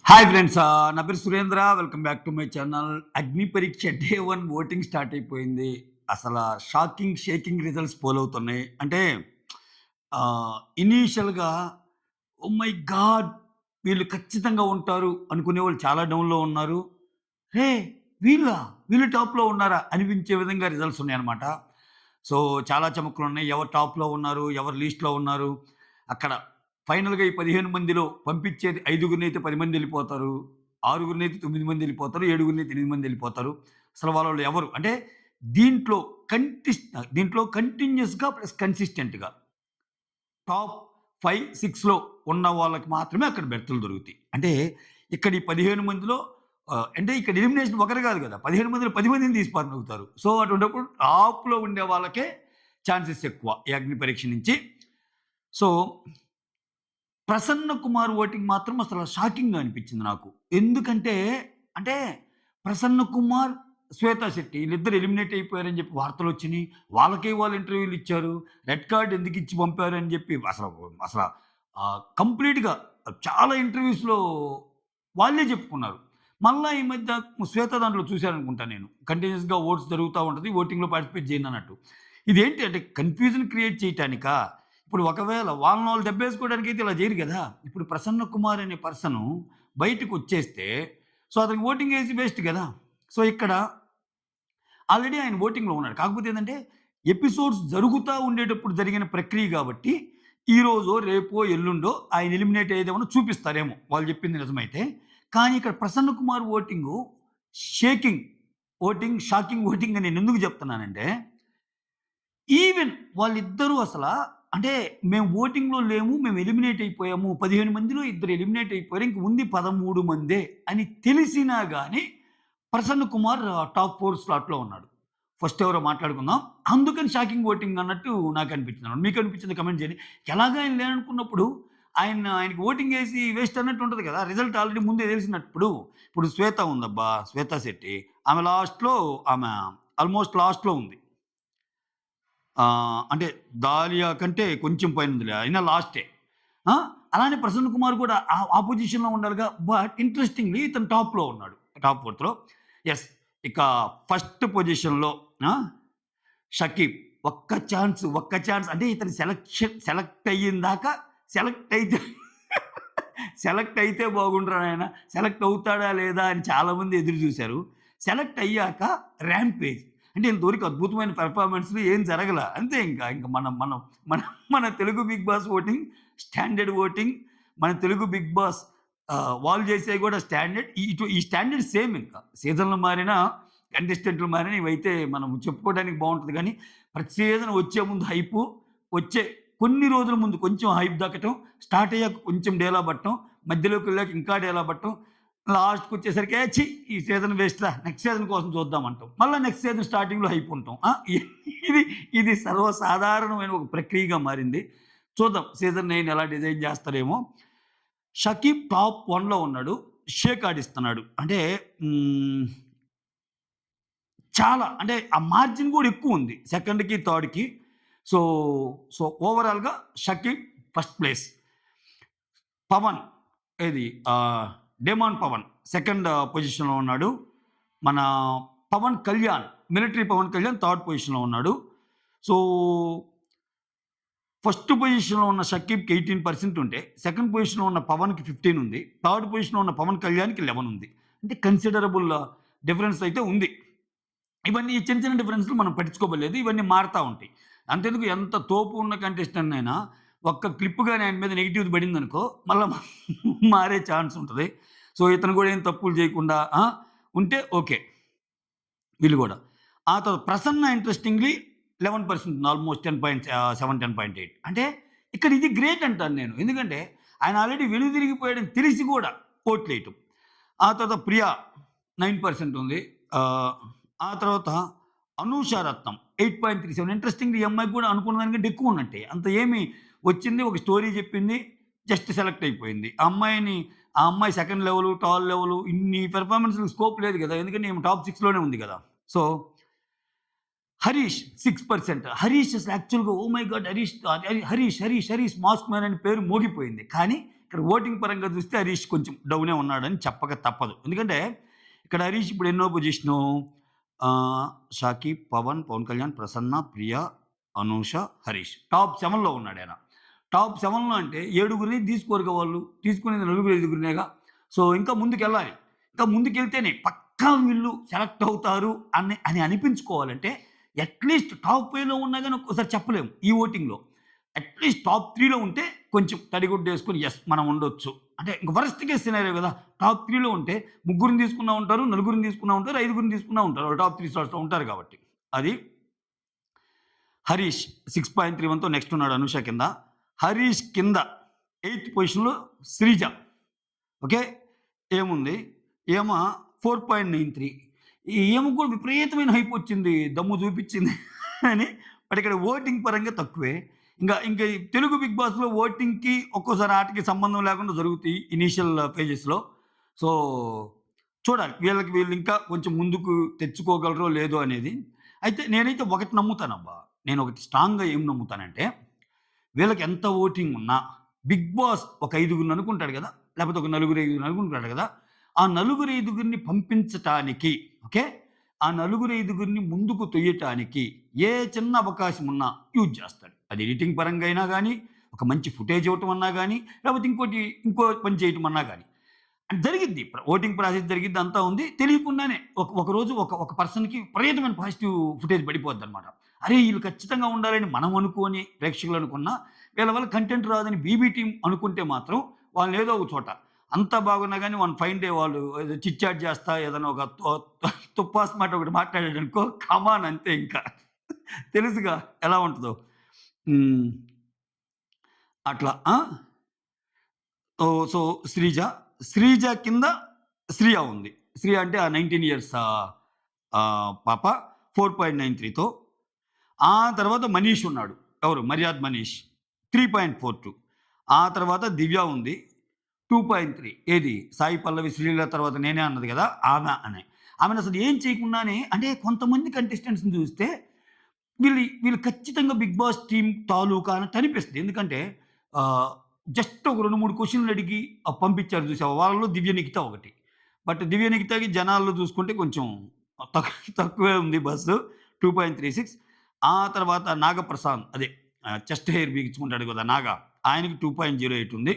Hi friends, నా పేరు Surendra. Welcome back to my channel. అగ్ని పరీక్ష డే 1 ఓటింగ్ స్టార్ట్ అయిపోయింది. అసల షాకింగ్, షేకింగ్ రిజల్ట్స్ పోలవుతున్నాయి. అంటే ఇనీషియల్‌గా ఓహ్ మై గాడ్! వీళ్ళు ఖచ్చితంగా ఉంటారు అనుకునేవాళ్ళు చాలా డౌన్‌లో ఉన్నారు. హే! వీళ్ళా? వీళ్ళు టాప్‌లో ఉన్నారా? అనిపించే విధంగా రిజల్ట్స్ ఉన్నాయన్నమాట. సో, చాలా చమక్కులున్నాయి. ఎవరు టాప్‌లో ఉన్నారు? ఎవరు లీస్ట్‌లో ఉన్నారు? అక్కడ ఫైనల్‌గా ఈ 15 మందిలో పంపించేది ఐదుగురినైతే 10 మంది ఎళ్ళిపోతారు. ఆరుగురినైతే 9 మంది ఎళ్ళిపోతారు. ఏడుగురినైతే 8 మంది ఎళ్ళిపోతారు. అసలు వాళ్ళలో ఎవరు అంటే దీంట్లో దీంట్లో కంటిన్యూయస్‌గా ప్లస్ కన్సిస్టెంట్‌గా టాప్ 5, 6లో ఉన్న వాళ్ళకి మాత్రమే అక్కడ బెర్తులు దొరుకుతాయి. అంటే ఇక్కడ ఈ 15 మందిలో అంటే ఇక్కడ ఎలిమినేషన్ ఒకరు కాదు కదా! 15 మందిలో 10 మందిని తీసి పడగలుగుతారు. సో, అటువంటప్పుడు టాప్‌లో ఉండే వాళ్ళకే ఛాన్సెస్ ఎక్కువ ఈ అగ్ని పరీక్ష నుంచి. సో, ప్రసన్న కుమార్ ఓటింగ్ మాత్రం అసల షాకింగ్‌గా అనిపించింది నాకు. ఎందుకంటే, అంటే ప్రసన్న కుమార్, శ్వేతా శెట్టి ఈళ్ళిద్దరు ఎలిమినేట్ అయిపోయారని చెప్పి వార్తలొచ్చినియి. వాళ్ళకే వాళ్ళు ఇంటర్వ్యూలు ఇచ్చారు. రెడ్ కార్డ్ ఎందుకిచ్చి పంపారని చెప్పి అసల కంప్లీట్‌గా చాలా ఇంటర్వ్యూస్‌లో వాళ్ళే చెప్పుకున్నారు. మళ్ళా ఈ మధ్య శ్వేత దాంట్లో చూసాననుకుంటా నేను. కంటిన్యూయస్‌గా ఓట్స్ జరుగుతా ఉంటది. ఓటింగ్‌లో పార్టిసిపేట్ చేయనన్నట్టు. ఇదేంటి అంటే కన్‌ఫ్యూజన్ క్రియేట్ చేయటానికా? ఇప్పుడు ఒకవేళ వాళ్ళనోళ్ళు దెబ్బేసుకోవడానికైతే ఇలా చేయరు గదా! ఇప్పుడు ప్రసన్న కుమార్ అనే పర్సను బయటకొచ్చేస్తే, సో, అతనికి ఓటింగేసి వేస్ట్ గదా! సో, ఇక్కడ ఆల్రెడీ ఆయన ఓటింగ్‌లో ఉన్నాడు. కాకపోతే ఏందంటే, ఎపిసోడ్స్ జరుగుతా ఉండేటప్పుడు జరిగిన ప్రక్రియ గాబట్టి, ఈరోజో, రేపో, ఎల్లుండో ఆయన ఎలిమినేట్ అయ్యేదేమన్నా చూపిస్తారేమో వాళ్ళు జెప్పింది నిజమైతే. కానీ ఇక్కడ Prasanna Kumar voting shaking shocking voting అని నేనెందుకు జెప్తున్నానంటే, ఈవెన్ వాళ్ళిద్దరూ అంటే మేము ఓటింగ్‌లో లేము. మేము ఎలిమినేట్ అయిపోయాము. 15 మందిలో ఇద్దరు ఎలిమినేట్ అయిపోయారు. ఇంక ఉంది 13 మందే అని తెలిసినా గాని ప్రసన్న కుమార్ టాప్ 4 స్లాట్‌లో ఉన్నాడు. ఫస్ట్ ఎవరో మాట్లాడుకుందాం. అందుకని షాకింగ్ ఓటింగ్ అన్నట్టు నాకనిపించిందనమాట. మీకనిపించిందా కమెంట్ చేయండి. ఎలాగా ఆయన లేననుకున్నప్పుడు ఆయనకి ఓటింగేసి వేస్ట్ అన్నట్టు ఉంటది కదా! రిజల్ట్ ఆల్రెడీ ముందే తెలిసినప్పుడు. ఇప్పుడు శ్వేత ఉందబ్బా! శ్వేతా శెట్టి. ఆమె ఆల్‌మోస్ట్ లాస్ట్‌లో ఉంది. అంటే దాలియా కంటే కొంచెం పైనుందిలే. అయినా లాస్టే. ఆ! అలానే ప్రసన్న కుమార్ కూడా ఆ పొజిషన్‌లో ఉండాలిగా. బట్ ఇంట్రెస్టింగ్‌లీ ఇతను టాప్‌లో ఉన్నాడు. టాప్ 4త్‌లో. యెస్. ఇక ఫస్ట్ పొజిషన్‌లో ఆ! షకీబ్. ఒక్క ఛాన్స్ అంటే ఇతను సెలెక్ట్ అయ్యిందాకా సెలెక్ట్ అయితే సెలెక్ట్ అయితే బాగుండురా నాయన. సెలెక్ట్ అవుతాడా లేదా అని చాలామంది ఎదురు చూసారు. సెలెక్ట్ అయ్యాక ర్యాంపేజ్. అంటే ఇంతవరకు అద్భుతమైన పెర్ఫార్మన్స్‌లు ఏం జరగల. అంతే ఇంకా. ఇంక మనం మనం మన మన Telugu Bigg Boss voting standard voting. మన తెలుగు బిగ్ బాస్ వాళ్ళు చేసేవి కూడా స్టాండర్డ్. ఈ స్టాండర్డ్ సేమ్ ఇంకా. సీజన్‌లు మారినా, కంటెస్టెంట్లు మారినా ఇవైతే మనం చెప్పుకోవడానికి బావుంటది గానీ, ప్రతి సీజన్ వచ్చే ముందు హైపు, వచ్చే కొన్ని రోజుల ముందు కొంచెం హైప్ దక్కటం, స్టార్ట్ అయ్యాక కొంచెం డేలా పడటం, మధ్యలోకెళ్ళాక ఇంకా డేలా పడటం, లాస్ట్‌కొచ్చేసరికి ఛీ! ఈ సీజన్ వేస్ట్‌రా నెక్స్ట్ సీజన్ కోసం చూద్దాం అంటాం. మళ్ళా నెక్స్ట్ సీజన్ స్టార్టింగ్‌లో హైప్ ఉంటాం. ఇది ఇది సర్వసాధారణమైన ఒక ప్రక్రియగా మారింది. చూద్దాం సీజన్ 9 ఎలా డిజైన్ చేస్తారేమో. షకీబ్ టాప్ 1లో ఉన్నాడు. షేక్ ఆడిస్తున్నాడు. అంటే హ్మ్, చాలా అంటే ఆ మార్జిన్ కూడా ఎక్కువుంది. సెకండ్‌కి, థర్డ్‌కి. సో, ఓవరాల్‌గా షకీబ్ ఫస్ట్ ప్లేస్. పవన్ ఏది డెమాన్ పవన్ సెకండ్ పొజిషన్‌లో ఉన్నాడు. మన పవన్ కళ్యాణ్, మిలిటరీ పవన్ కళ్యాణ్ థర్డ్ పొజిషన్‌లో ఉన్నాడు. సో, ఫస్ట్ పొజిషన్‌లో ఉన్న షకీబ్‌కి 18% ఉంటే, సెకండ్ పొజిషన్‌లో ఉన్న పవన్‌కి 15 ఉంది. థర్డ్ పొజిషన్‌లో ఉన్న పవన్ కళ్యాణ్‌కి 11 ఉంది. అంటే కన్సిడరబుల్ డిఫరెన్స్ అయితే ఉంది. ఇవన్నీ చిన్న చిన్న డిఫరెన్స్‌లు మనం పట్టించుకోబడలేదు. ఇవన్నీ మారతా ఉంటాయి. అంతెందుకు ఎంత తోపు ఉన్న కంటెస్టెంట్ అయినా ఒక్క క్లిప్ గాని ఆయన మీద నెగెటివ్‌ది పడిందనుకో మళ్ళా మారే ఛాన్స్ ఉంటది. సో, ఇతను కూడా ఏం తప్పులు చేయకుండా ఉంటే ఓకే. వీళ్ళు గూడా. ఆ తర్వాత ప్రసన్న ఇంట్రెస్టింగ్‌లీ 11% ఆల్‌మోస్ట్ 10.7, 10.8 అంటే ఇక్కడ ఇది గ్రేట్ అంటాను నేను. ఎందుకంటే ఆయన ఆల్రెడీ వెనుదిరిగిపోయాడని తెలిసి గూడా ఓట్లేయటం. ఆ తర్వాత ప్రియా 9% ఉంది. ఆహ్, ఆ తర్వాత అనూష రత్నం 8.37 ఇంట్రెస్టింగ్‌గా ఈ అమ్మాయికి కూడా అనుకున్న దానికంటే ఎక్కువున్నట్టే. అంత ఏమి వచ్చింది, ఒక స్టోరీ చెప్పింది, జస్ట్ సెలెక్ట్ అయిపోయింది. ఆ అమ్మాయి సెకండ్ లెవెలు, థర్డ్ లెవెలు ఇన్ని పెర్ఫార్మన్స్‌లకి స్కోప్ లేదు గదా! ఎందుకంటే ఈమె టాప్ 6లోనే ఉంది గదా! సో, హరీష్ 6%. హరీష్ అసలు యాక్చువల్‌గా oh my God! Harish mask man అని పేరు మోగిపోయింది. కానీ ఇక్కడ ఓటింగ్ పరంగా చూస్తే హరీష్ కొంచెం డౌనే ఉన్నాడని చెప్పక తప్పదు. ఎందుకంటే ఇక్కడ హరీష్ ఇప్పుడు ఎన్నో పొజిషను 'షాకీబ్', 'పవన్ కళ్యాణ్', 'ప్రసన్న', 'ప్రియ', 'అనూష', 'హరీష్' టాప్ 7లో ఉన్నాడాయన. టాప్ 7లో అంటే ఏడుగురిని తీసుకోరుగా వాళ్ళు. తీసుకునేది నలుగురు, ఐదుగురినేగా. సో, ఇంకా ముందుకెళ్ళాలి. ఇంకా ముందుకెళ్తేనే పక్కా వీళ్ళు సెలెక్ట్ అవుతారు అని అనిపించుకోవాలంటే అట్‌లీస్ట్ టాప్ 5లో ఉన్నా గాని ఒక్కోసారి చెప్పలేము ఈ ఓటింగ్‌లో. అట్‌లీస్ట్ టాప్ 3లో ఉంటే కొంచెం తడిగుడ్డేసుకొని యెస్ మనం ఉండొచ్చు. అంటే ఇంక వరస్ట్ కేస్ సినారియో గదా! టాప్ 3లో ఉంటే ముగ్గురిని తీసుకున్నా ఉంటారు, నలుగురిని తీసుకున్నా ఉంటారు, ఐదుగురిని తీసుకున్నా ఉంటారు. వాళ్ళు టాప్ 3 స్లాట్స్‌లో ఉంటారు కాబట్టి. అది హరీష్ 6.31తో నెక్స్ట్ ఉన్నాడు అనూష కింద. హరీష్ కింద ఎయిత్ పొజిషన్‌లో శ్రీజ. ఓకే. ఏముంది? ఈమ 4.93 ఈమెకు కూడా విపరీతమైన హైప్ వచ్చింది. దమ్ము చూపిచ్చింది అని. బట్ ఇక్కడ ఓటింగ్ పరంగా తక్కువే. ఇంక ఈ తెలుగు బిగ్ బాస్‌లో ఓటింగ్‌కి ఒక్కోసారి ఆటకి సంబంధం లేకుండా జరుగుతాయి ఇనీషియల్ ఫేజెస్‌లో. సో, చూడాలి. వీళ్ళు ఇంకా కొంచెం ముందుకు తెచ్చుకోగలరో లేదో అనేది. అయితే నేనైతే ఒకటి నమ్ముతానబ్బా! నేనొకటి స్ట్రాంగ్‌గా ఏం నమ్ముతానంటే వీళ్ళకి ఎంత ఓటింగ్ ఉన్నా బిగ్ బాస్ ఒక ఐదుగురిని అనుకుంటాడు కదా! లేకపోతే ఒక నలుగురు, ఐదుగురిని అనుకుంటాడు కదా! ఆ నలుగురు, ఐదుగురిని పంపించటానికి ఓకే. ఆ నలుగురు, ఐదుగురిని ముందుకు తొయ్యటానికి ఏ చిన్న అవకాశం ఉన్నా యూజ్ చేస్తాడు. అది ఎడిటింగ్ పరంగా అయినా గాని, ఒక మంచి ఫుటేజ్ ఇవ్వటం అన్నా గాని, లేకపోతే ఇంకో పని చేయటం అన్నా గాని. జరిగిద్ది. ఓటింగ్ ప్రాసెస్ జరిగిద్ది అంతా ఉంది. తెలియకుండానే ఒక రోజు ఒక పర్సన్‌కి విపరీతమైన పాజిటివ్ ఫుటేజ్ పడిపోద్దనమాట. అరే! ఈళ్ళు ఖచ్చితంగా ఉండాలని మనం అనుకోని ప్రేక్షకులు అనుకున్నా, వీళ్ళ వల్ల కంటెంట్ రాదని బీబీ టీమ్ అనుకుంటే మాత్రం వాళ్ళని ఏదో ఒక చోట అంతా బాగున్నా గాని వన్ ఫైన్ డే వాళ్ళు ఏదో చిట్ చాట్ చేస్తా ఏదైనా ఒక తుప్పాస్ మాట ఒకటి మాట్లాడాడనుకో కమాన్ అంతే ఇంకా. తెలుసుగా ఎలా ఉంటదో. హ్మ్. అట్లా. ఆ! సో, శ్రీజ. శ్రీజ కింద శ్రియ ఉంది. శ్రియ అంటే ఆ 19 ఇయర్స్ పాప 4.93తో. ఆ తర్వాత మనీష్ ఉన్నాడు. ఎవరు? 'మర్యాద్ మనీష్' 3.42. ఆ తర్వాత దివ్య ఉంది. 2.3 ఏది? సాయి పల్లవి, శ్రీలీల తర్వాత నేనే అన్నది గదా! ఆమె. ఆమెనసలు ఏం చేయకుండానే అంటే కొంతమంది కంటెస్టెంట్స్‌ని చూస్తే వీళ్ళు ఖచ్చితంగా 'బిగ్ బాస్' టీమ్ తాలూకా అన్నట్టు అనిపిస్తది. ఎందుకంటే ఆహ్, జస్ట్ ఒక 2, 3 క్వెషన్‌లు అడిగి పంపించారు చూసావా? వాళ్ళలో దివ్య నిఖిత ఒకటి. బట్ దివ్య నిఖితకి జనాల్లో చూసుకుంటే కొంచెం తక్కువే ఉంది బస్సు 2.36. ఆ తర్వాత నాగప్రసాద్ అదే చెస్ట్ హెయిర్ బిగించుకుంటాడు కదా! నాగ ఆయనకి 2.08 ఉంది.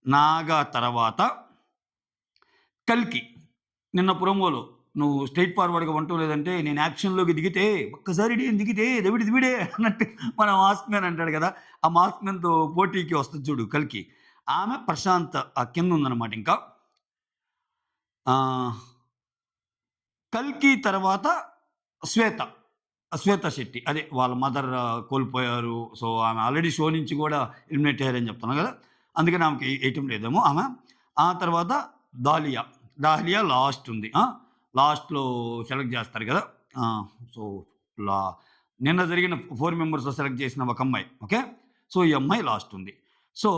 నాగ తర్వాత కల్కి. నిన్న ప్రోమోలో నువ్వు స్ట్రెయిట్ ఫార్వర్డ్‌గా ఉండటం లేదంటే నేను యాక్షన్‌లోకి దిగితే ఒక్కసారి నేను దిగితే దబిడి దిబిడే అన్నట్టు మన మాస్క్ మ్యాన్ అంటాడు కదా! ఆ మాస్క్ మ్యాన్‌తో పోటీకి వస్తది చూడు కల్కి. ఆమె ప్రశాంత్ కిందుందనమాట ఇంకా. ఆహ్, కల్కి తర్వాత శ్వేత. శ్వేత శెట్టి. అదే వాళ్ళ మదర్ కోల్పోయారు. సో, ఆమె ఆల్రెడీ షో నుంచి గూడా ఎలిమినేట్ అయ్యారని చెప్తున్నా గదా! అందుకని ఆమెకి ఏయటం లేదేమో ఆమె. ఆ తర్వాత దాలియా. దాలియా లాస్ట్ ఉంది. లాస్ట్‌లో సెలెక్ట్ జేస్తారు గదా! ఆ! సో, లా నిన్న జరిగిన 4 మెంబర్స్‌లో సెలెక్ట్ చేసిన ఒక అమ్మాయి. ఓకే. సో, ఈ అమ్మాయి లాస్ట్ ఉంది. సో,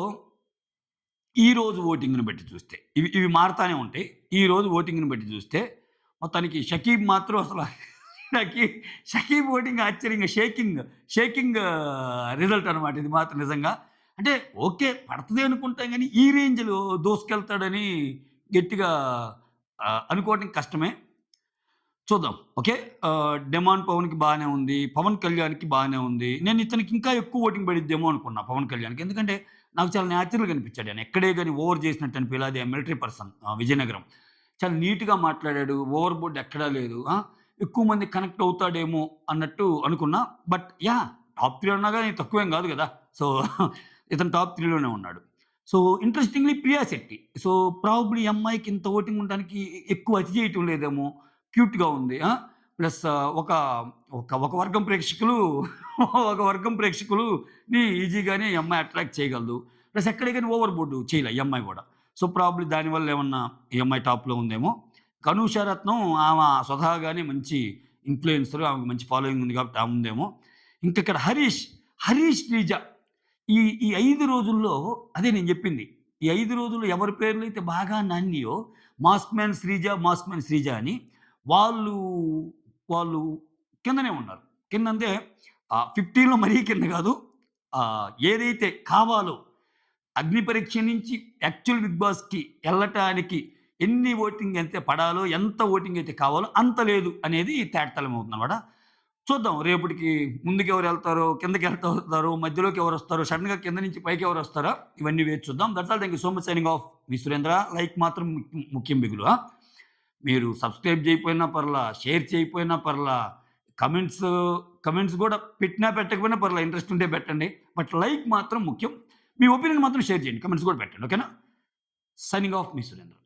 ఈరోజు ఓటింగ్‌ని బట్టి చూస్తే ఇవి మారతానే ఉంటాయి. ఈరోజు ఓటింగ్‌ని బట్టి చూస్తే మొత్తానికి షకీబ్ మాత్రం అసల షకీబ్ షకీబ్ ఓటింగ్ ఆశ్చర్యంగా షేకింగ్ రిజల్ట్ అనమాట ఇది మాత్రం నిజంగా. అంటే ఓకే. పడతది అనుకుంటాం గానీ, ఈ రేంజ్‌లో దూసుకెళ్తాడని గట్టిగా అనుకోవడం కష్టమే. చూద్దాం. ఓకే. 'డెమాన్ పవన్‌కి' బానే ఉంది. 'పవన్ కళ్యాణ్‌కి' బానే ఉంది. నేను ఇతనికి ఇంకా ఎక్కువ ఓటింగ్ పడిద్దేమో అనుకున్నా 'పవన్ కళ్యాణ్‌కి'. ఎందుకంటే నాకు చాలా న్యాచురల్‌గా అనిపించాడు ఆయన. ఎక్కడే గాని ఓవర్ చేసినట్టు అనిపియలే. అదే మిలిటరీ పర్సన్ విజయనగరం. చాలా నీట్‌గా మాట్లాడాడు. ఓవర్ బోర్డ్ ఎక్కడా లేదు. ఎక్కువ మంది కనెక్ట్ అవుతాడేమో అన్నట్టు అనుకున్నా. But yeah! టాప్ 3 అన్నా గాని తక్కువేం గాదు గదా! సో, ఇతను టాప్ 3లోనే ఉన్నాడు. So, interestingly Priya Shetty. So, probably ఈ అమ్మాయికి ఇంత ఓటింగ్ ఉండడానికి ఎక్కువ అతి చేయటం లేదేమో! క్యూట్‌గా ఉంది. ప్లస్ ఒక ఒక వర్గం ప్రేక్షకులు ఒక వర్గం ప్రేక్షకులుని ఈజీగానే ఈ అమ్మాయి అట్రాక్ట్ చేయగలదు. ప్లస్ ఎక్కడ గాని ఓవర్ బోర్డ్ చేయలే ఈ అమ్మాయి గూడా. సో, ప్రాబబ్లీ దానివల్ల ఏమన్నా ఈ అమ్మాయి టాప్‌లో ఉందేమో! అనూష రత్నం ఆమె స్వతహాగానే మంచి ఇన్‌ఫ్లుయెన్సర్. ఆమెకు మంచి ఫాలోయింగ్ ఉంది కాబట్టి ఆమె ఉందేమో! ఇంకిక్కడ హరీష్, శ్రీజ ఈ 5 రోజుల్లో అదే నేను జెప్పింది. ఈ 5 రోజుల్లో ఎవరి పేర్లైతే బాగా నానినాయో 'మాస్క్ మ్యాన్ శ్రీజ' అని వాళ్ళు, వాళ్ళు కిందనే ఉన్నారు. కిందంటే 15లో మరీ కింద గాదు. ఏదైతే కావాలో అగ్ని పరీక్ష నుంచి యాక్చువల్ బిగ్ బాస్‌కి ఎళ్ళటానికి ఎన్ని ఓటింగ్ అయితే పడాలో, ఎంత ఓటింగ్ అయితే కావాలో అంత లేదు అనేది తేటతెల్లమవుతుందనమాట. చూద్దాం రేపటికి ముందుకెవరెళ్తారో, కిందకెంతవుతారో, మధ్యలోకి ఎవరొస్తారో, సడెన్‌గా కింద నుంచి పైకి ఎవరొస్తారో ఇవన్నీ వేచి చూద్దాం. That's all. Thank you so much. Signing off. మీ సురేంద్ర. లైక్ మాత్రం ముఖ్యం బిగులు. మీరు సబ్స్క్రైబ్ చేయకపోయినా పర్లా, షేర్ చేయకపోయినా పర్లా, కమెంట్స్ కమెంట్స్ గూడా పెట్టినా పెట్టకపోయినా పర్లా. ఇంట్రెస్ట్ ఉంటే పెట్టండి. బట్ లైక్ మాత్రం ముఖ్యం. మీ ఒపీనియన్ మాత్రం షేర్ చేయండి. కమెంట్స్ కూడా పెట్టండి. ఓకేనా? Signing off. మీ సురేంద్ర.